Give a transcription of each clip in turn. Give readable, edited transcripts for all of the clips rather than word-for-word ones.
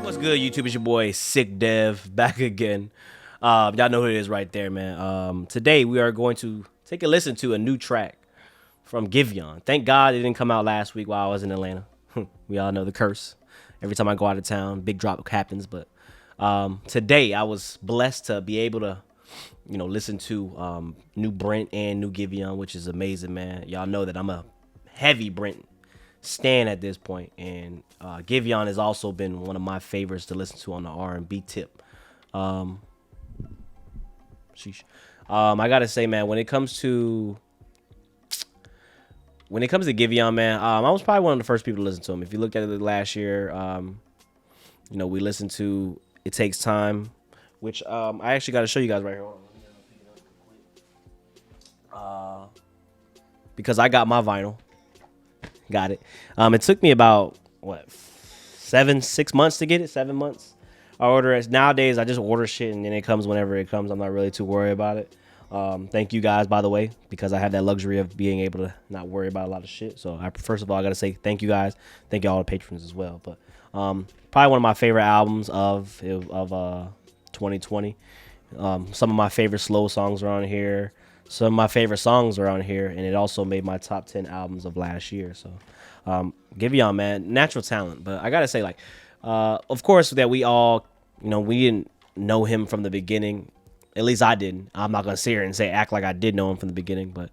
What's good, YouTube? It's your boy Sick Dev back again. Y'all know who it is right there, man. Today we are going to take a listen to a new track from Giveon. Thank God it didn't come out last week while I was in Atlanta. We all know the curse. Every time I go out of town, big drop happens. But today I was blessed to be able to, listen to new Brent and new Giveon, which is amazing, man. Y'all know that I'm a heavy Brent stan at this point, and Giveon has also been one of my favorites to listen to on the R&B tip. I gotta say, man, when it comes to Giveon, man, I was probably one of the first people to listen to him. If you looked at it last year, we listened to "It Takes Time," which I actually got to show you guys right here. Hold on. Because I got my vinyl. Got it. It took me about 6 months to get it. 7 months. I order it nowadays. I just order shit and then it comes whenever it comes. I'm not really too worried about it. Thank you guys, by the way, because I have that luxury of being able to not worry about a lot of shit. So first of all, I gotta say thank you guys. Thank you all the patrons as well. But probably one of my favorite albums of 2020. Some of my favorite slow songs are on here. Some of my favorite songs are on here, and it also made my top 10 albums of last year. So, Giveon, man, natural talent. But I gotta say, of course, that we all, we didn't know him from the beginning. At least I didn't. I'm not gonna sit here and act like I did know him from the beginning. But,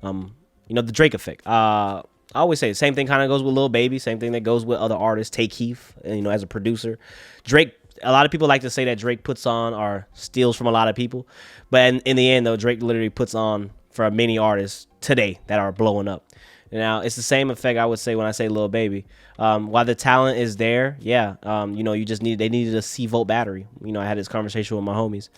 the Drake effect. I always say the same thing kind of goes with Lil Baby. Same thing that goes with other artists. Take Keith, as a producer. Drake. A lot of people like to say that Drake puts on or steals from a lot of people. But in the end, though, Drake literally puts on for many artists today that are blowing up. Now, it's the same effect I would say when I say Lil Baby. While the talent is there, yeah, they needed a C-volt battery. I had this conversation with my homies.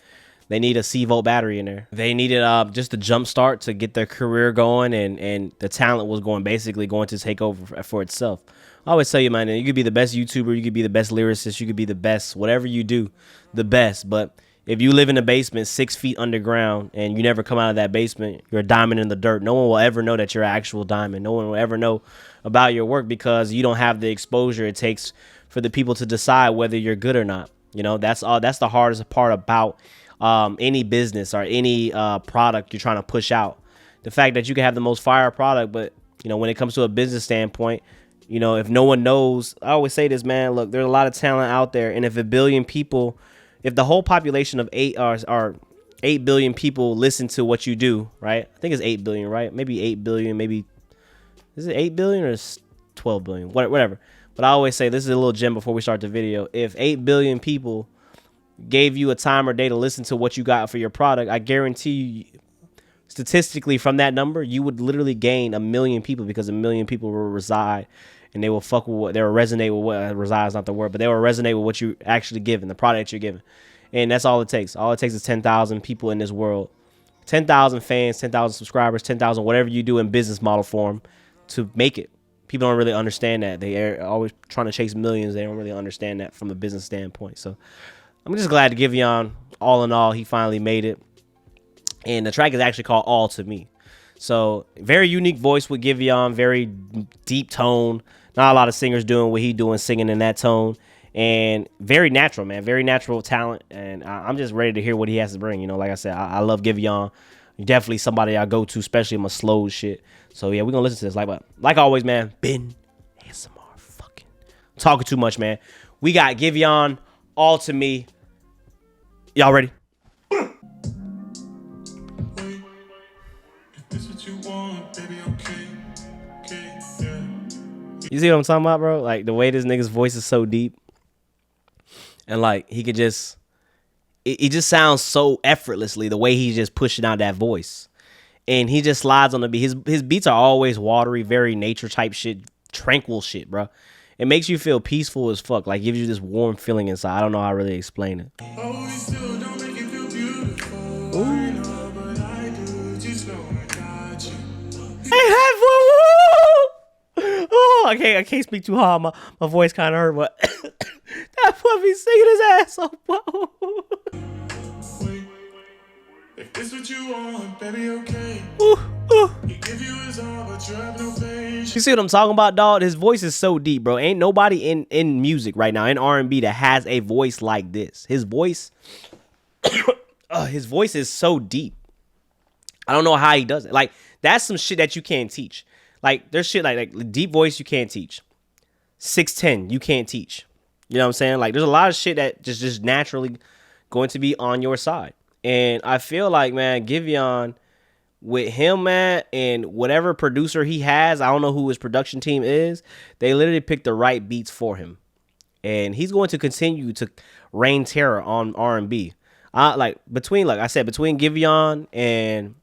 They need a C-volt battery in there. They needed just a jump start to get their career going, and the talent was going to take over for itself. I always tell you, man, you could be the best YouTuber, you could be the best lyricist, you could be the best, whatever you do, the best. But if you live in a basement 6 feet underground and you never come out of that basement, you're a diamond in the dirt. No one will ever know that you're an actual diamond. No one will ever know about your work because you don't have the exposure it takes for the people to decide whether you're good or not. That's the hardest part about any business or any product you're trying to push out. The fact that you can have the most fire product, but when it comes to a business standpoint, if no one knows, I always say this, man, look, there's a lot of talent out there. And if a billion people, if the whole population of 8 billion people listen to what you do, right? I think it's 8 billion, right? Maybe 8 billion, maybe, is it 8 billion or 12 billion? Whatever. But I always say, this is a little gem before we start the video. If 8 billion people gave you a time or day to listen to what you got for your product, I guarantee you, statistically from that number, you would literally gain 1 million people because 1 million people will reside and they will resonate with what reside is not the word, but they will resonate with what you actually giving, the product you're giving. And that's all it takes. All it takes is 10,000 people in this world, 10,000 fans, 10,000 subscribers, 10,000, whatever you do in business model form to make it. People don't really understand that. They are always trying to chase millions. They don't really understand that from a business standpoint. So I'm just glad to Giveon, all in all, he finally made it. And the track is actually called All to Me. So very unique voice with Giveon, very deep tone. Not a lot of singers doing what he doing, singing in that tone. And very natural, man. Very natural talent. And I'm just ready to hear what he has to bring. Like I said, I love Giveon. Definitely somebody I go to, especially in my slow shit. So yeah, we're going to listen to this. Like always, man, Ben ASMR fucking talking too much, man. We got Giveon, All to Me. Y'all ready? You see what I'm talking about, bro? Like the way this nigga's voice is so deep, and he could just, it just sounds so effortlessly the way he's just pushing out that voice, and he just slides on the beat. His beats are always watery, very nature type shit, tranquil shit, bro. It makes you feel peaceful as fuck, gives you this warm feeling inside. I don't know how to really explain it. Ooh. Oh, I can't speak too hard. My voice kind of hurt, but that puppy singing his ass off. If this what you want, baby, okay. He give you his all, but you have no patience. You see what I'm talking about, dog? His voice is so deep, bro. Ain't nobody in music right now, in R&B, that has a voice like this. His voice is so deep. I don't know how he does it. Like, that's some shit that you can't teach. Like, there's shit like deep voice you can't teach. 6'10", you can't teach. You know what I'm saying? Like, there's a lot of shit that just naturally going to be on your side. And I feel like, man, Giveon, with him, man, and whatever producer he has, I don't know who his production team is, they literally picked the right beats for him. And he's going to continue to reign terror on R&B. Between Giveon and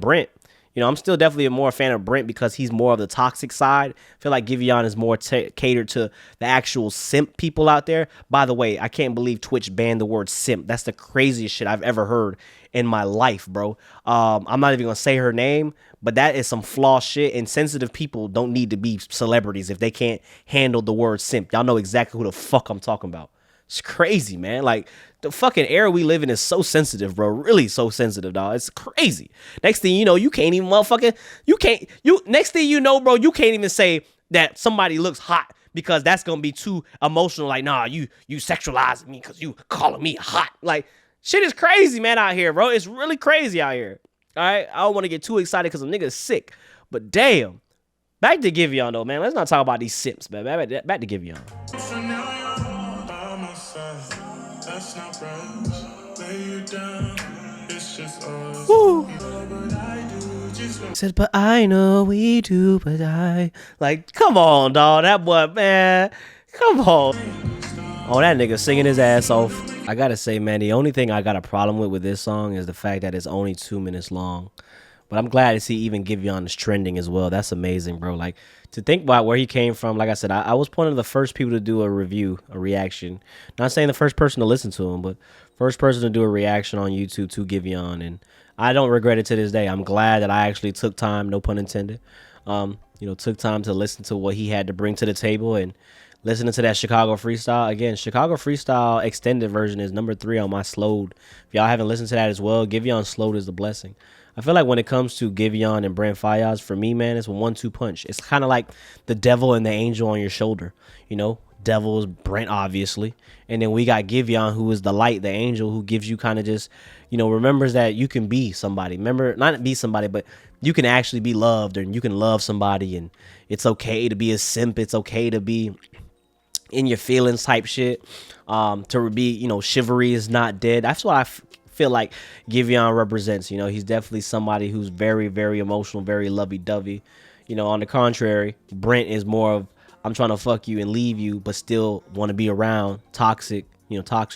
Brent, you know, I'm still definitely more a fan of Brent because he's more of the toxic side. I feel like Giveon is more catered to the actual simp people out there. By the way, I can't believe Twitch banned the word simp. That's the craziest shit I've ever heard in my life, bro. I'm not even gonna say her name, but that is some flaw shit. And sensitive people don't need to be celebrities if they can't handle the word simp. Y'all know exactly who the fuck I'm talking about. It's crazy, man. Like, the fucking era we live in is so sensitive, bro. Really so sensitive, dog. It's crazy. Next thing you know, you can't even next thing you know, bro, you can't even say that somebody looks hot because that's going to be too emotional. Like, nah, you sexualizing me because you calling me hot. Like, shit is crazy, man, out here, bro. It's really crazy out here. All right? I don't want to get too excited because a nigga's sick. But damn. Back to Giveon, though, man. Let's not talk about these simps, man. Back to Giveon. That's not right. Lay you down. It's just us. Woo. Said, but I know we do, but I like, come on, dog. That boy, man. Come on. Oh, that nigga singing his ass off. I gotta say, man, the only thing I got a problem with this song is the fact that it's only 2 minutes long. But I'm glad to see even Giveon is trending as well. That's amazing, bro. Like, to think about where he came from, like I said, I was one of the first people to do a review, a reaction. Not saying the first person to listen to him, but first person to do a reaction on YouTube to Giveon. And I don't regret it to this day. I'm glad that I actually took time, no pun intended, took time to listen to what he had to bring to the table and listening to that Chicago Freestyle. Again, Chicago Freestyle extended version is number 3 on my Slowed. If y'all haven't listened to that as well, Giveon Slowed is a blessing. I feel like when it comes to Giveon and Brent Faiyaz, for me, man, it's a 1-2 punch. It's kind of like the devil and the angel on your shoulder. You know, devil is Brent, obviously. And then we got Giveon, who is the light, the angel, who gives you kind of just, remembers that you can be somebody. Remember, not be somebody, but you can actually be loved, and you can love somebody, and it's okay to be a simp. It's okay to be in your feelings type shit. To be, chivalry is not dead. That's what I feel like Giveon represents. He's definitely somebody who's very, very emotional, very lovey-dovey. On the contrary, Brent is more of, I'm trying to fuck you and leave you, but still want to be around. Toxic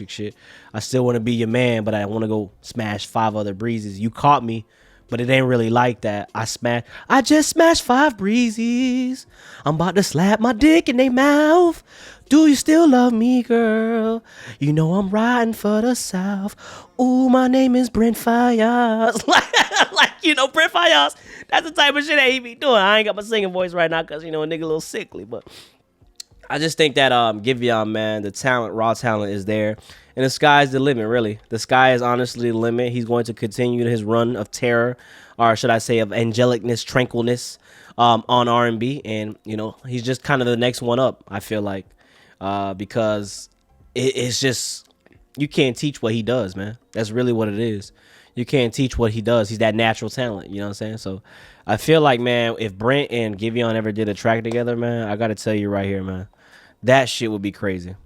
shit. I still want to be your man, but I want to go smash 5 other breezes. You caught me, but it ain't really like that. I just smashed 5 breezes. I'm about to slap my dick in their mouth. Do you still love me, girl? You know I'm riding for the South. Ooh, my name is Brent Faiyaz. Brent Faiyaz. That's the type of shit that he be doing. I ain't got my singing voice right now because, a nigga a little sickly. But I just think that Giveon, man, the talent, raw talent is there. And the sky's the limit, really. The sky is honestly the limit. He's going to continue his run of terror, or should I say of angelicness, tranquilness on R&B. And, he's just kind of the next one up, I feel like. Because it's just, you can't teach what he does, man. That's really what it is. You can't teach what he does. He's that natural talent, you know what I'm saying? So I feel like, man, if Brent and Giveon ever did a track together, man, I got to tell you right here, man, that shit would be crazy.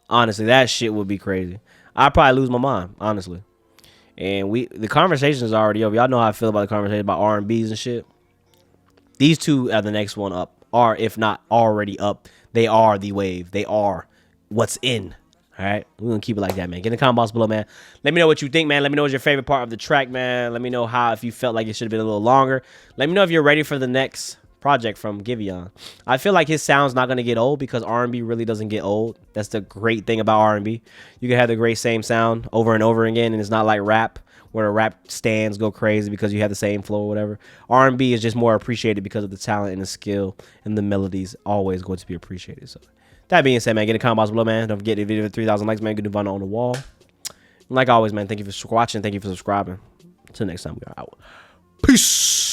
Honestly, that shit would be crazy. I'd probably lose my mind, honestly. And the conversation is already over. Y'all know how I feel about the conversation about R&Bs and shit. These two are the next one up, or if not already up. They are the wave. They are what's in. All right? We're going to keep it like that, man. Get in the comment box below, man. Let me know what you think, man. Let me know what's your favorite part of the track, man. Let me know if you felt like it should have been a little longer. Let me know if you're ready for the next project from Giveon. I feel like his sound's not going to get old because R&B really doesn't get old. That's the great thing about R&B. You can have the great same sound over and over again, and it's not like rap, where the rap stands go crazy because you have the same flow or whatever. R&B is just more appreciated because of the talent and the skill, and the melodies always going to be appreciated. So that being said, man, get in the comment box below, man. Don't forget the video with 3,000 likes, man. Good to find on the wall. And like always, man, thank you for watching. Thank you for subscribing. Until next time, we are out. Peace.